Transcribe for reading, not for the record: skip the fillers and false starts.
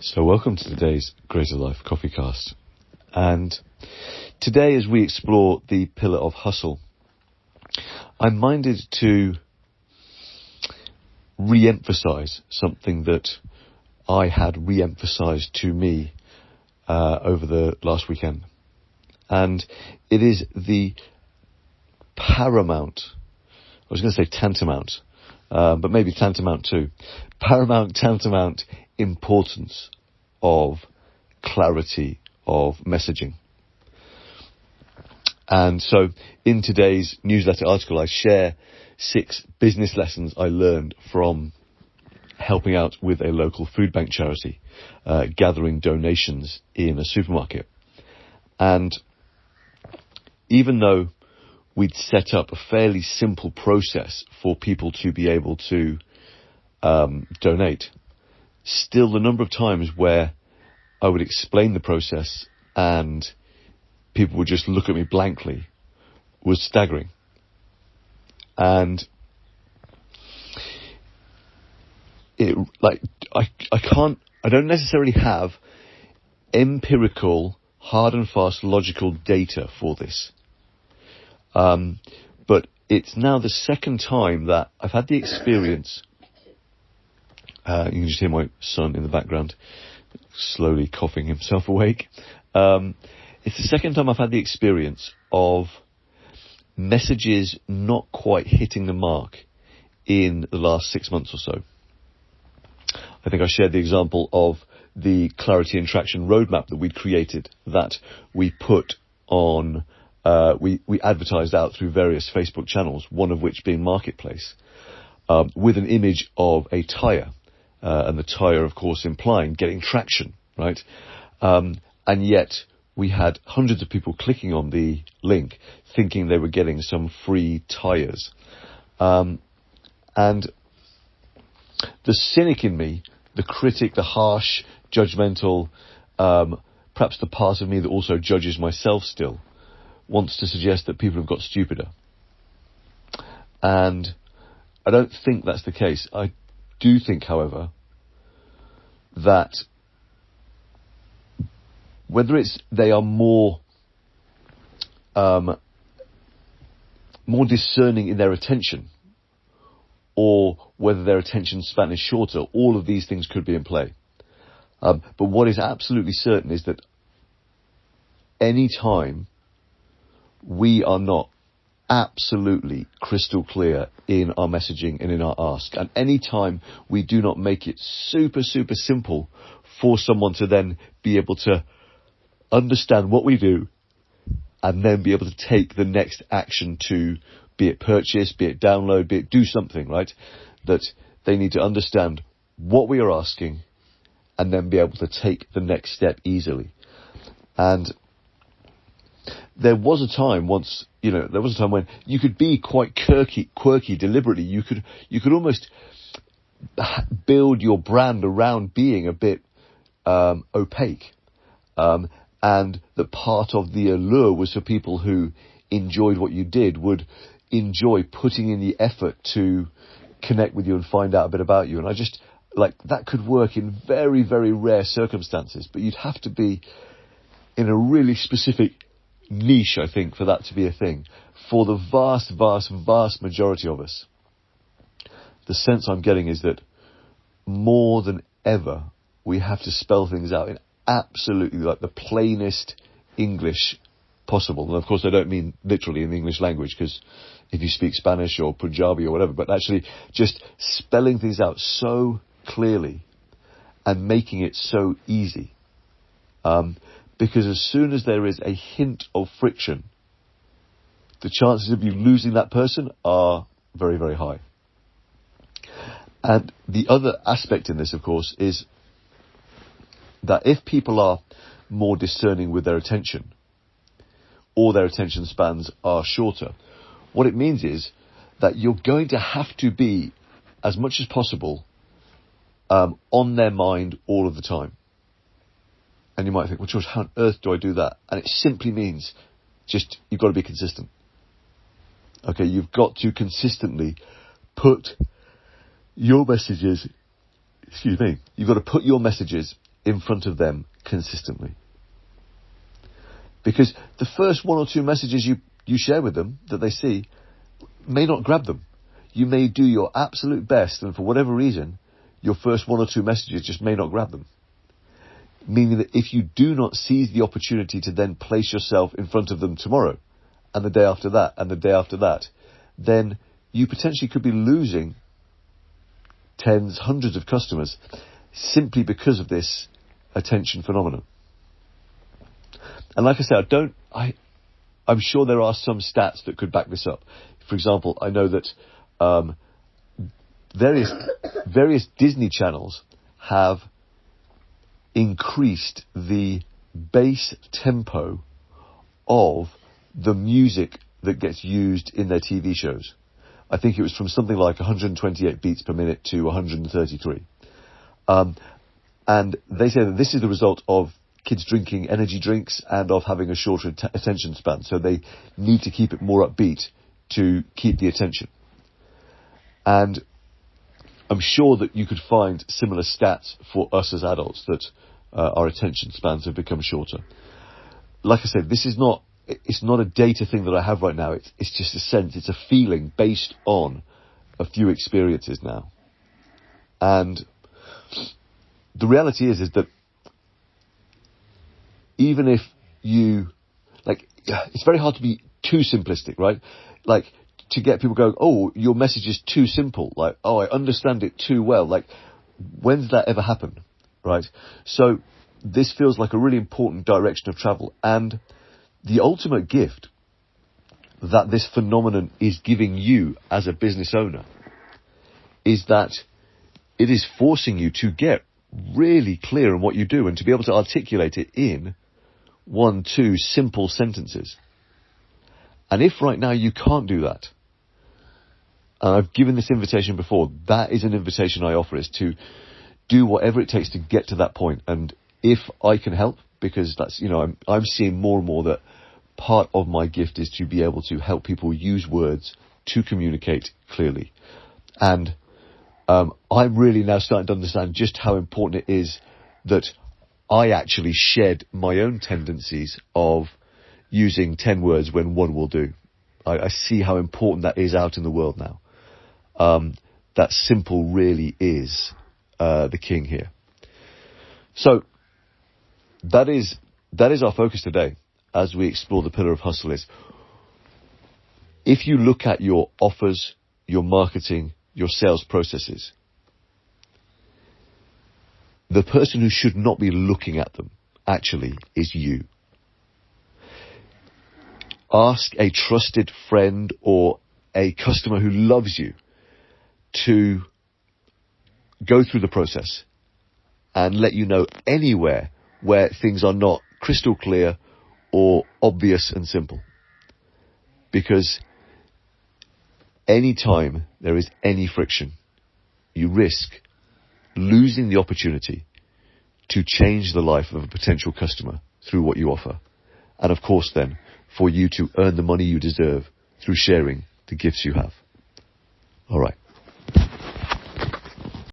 So welcome to today's Greater Life CoffeeCast. And today, as we explore the pillar of hustle, I'm minded to re-emphasize something that I had re-emphasized to me over the last weekend. And it is the paramount, I was going to say tantamount, but maybe tantamount too, tantamount importance of clarity of messaging. And so in today's newsletter article, I share 6 business lessons I learned from helping out with a local food bank charity, gathering donations in a supermarket. And even though we'd set up a fairly simple process for people to be able to donate, still the number of times where I would explain the process and people would just look at me blankly was staggering. And I don't necessarily have empirical, hard and fast logical data for this. But it's now the second time that I've had the experience. You can just hear my son in the background slowly coughing himself awake. It's the second time I've had the experience of messages not quite hitting the mark in the last 6 months or so. I think I shared the example of the clarity and traction roadmap that we'd created, that we put on, we advertised out through various Facebook channels, one of which being Marketplace, with an image of a tyre. And the tyre, of course, implying getting traction, right? And yet we had hundreds of people clicking on the link thinking they were getting some free tyres. And the cynic in me, the critic, the harsh, judgmental, perhaps the part of me that also judges myself still, wants to suggest that people have got stupider. And I don't think that's the case. I do think, however, that whether it's they are more discerning in their attention, or whether their attention span is shorter, all of these things could be in play. But what is absolutely certain is that any time we are not absolutely crystal clear in our messaging and in our ask, and any time we do not make it super simple for someone to then be able to understand what we do and then be able to take the next action, to be it purchase, be it download, be it do something, right, that they need to understand what we are asking and then be able to take the next step easily. And there was a time once, there was a time when you could be quite quirky deliberately. You could almost build your brand around being a bit opaque. And that part of the allure was for people who enjoyed what you did, would enjoy putting in the effort to connect with you and find out a bit about you. And I just, that could work in very, very rare circumstances, but you'd have to be in a really specific niche, I think, for that to be a thing. For the vast majority of us, the sense I'm getting is that more than ever, we have to spell things out in absolutely the plainest English possible. And of course, I don't mean literally in the English language, because if you speak Spanish or Punjabi or whatever, but actually just spelling things out so clearly and making it so easy. Because as soon as there is a hint of friction, the chances of you losing that person are very, very high. And the other aspect in this, of course, is that if people are more discerning with their attention, or their attention spans are shorter, what it means is that you're going to have to be, as much as possible, on their mind all of the time. And you might think, well, George, how on earth do I do that? And it simply means just, you've got to be consistent. Okay, you've got to consistently put your messages, you've got to put your messages in front of them consistently. Because the first one or two messages you share with them that they see may not grab them. You may do your absolute best, and for whatever reason, your first one or two messages just may not grab them. Meaning that if you do not seize the opportunity to then place yourself in front of them tomorrow, and the day after that, and the day after that, then you potentially could be losing tens, hundreds of customers simply because of this attention phenomenon. And like I said, I'm sure there are some stats that could back this up. For example, I know that various Disney channels have increased the bass tempo of the music that gets used in their TV shows. I think it was from something like 128 beats per minute to 133. And they say that this is the result of kids drinking energy drinks and of having a shorter attention span. So they need to keep it more upbeat to keep the attention. And I'm sure that you could find similar stats for us as adults, that our attention spans have become shorter. Like I said, it's not a data thing that I have right now. It's just a sense, it's a feeling based on a few experiences now. And the reality is that even if you, it's very hard to be too simplistic, right? Like, to get people going, oh, your message is too simple. Like, oh, I understand it too well. Like, when's that ever happen, right? So this feels like a really important direction of travel. And the ultimate gift that this phenomenon is giving you as a business owner is that it is forcing you to get really clear on what you do and to be able to articulate it in 1-2 simple sentences. And if right now you can't do that, and I've given this invitation before, that is an invitation I offer, is to do whatever it takes to get to that point. And if I can help, because that's, I'm seeing more and more that part of my gift is to be able to help people use words to communicate clearly. And I'm really now starting to understand just how important it is that I actually shed my own tendencies of using 10 words when one will do. I see how important that is out in the world now. That simple really is the king here. So that is our focus today as we explore the pillar of hustle. Is if you look at your offers, your marketing, your sales processes, the person who should not be looking at them actually is you. Ask a trusted friend or a customer who loves you to go through the process and let you know anywhere where things are not crystal clear or obvious and simple. Because any time there is any friction, you risk losing the opportunity to change the life of a potential customer through what you offer. And of course then, for you to earn the money you deserve through sharing the gifts you have. All right.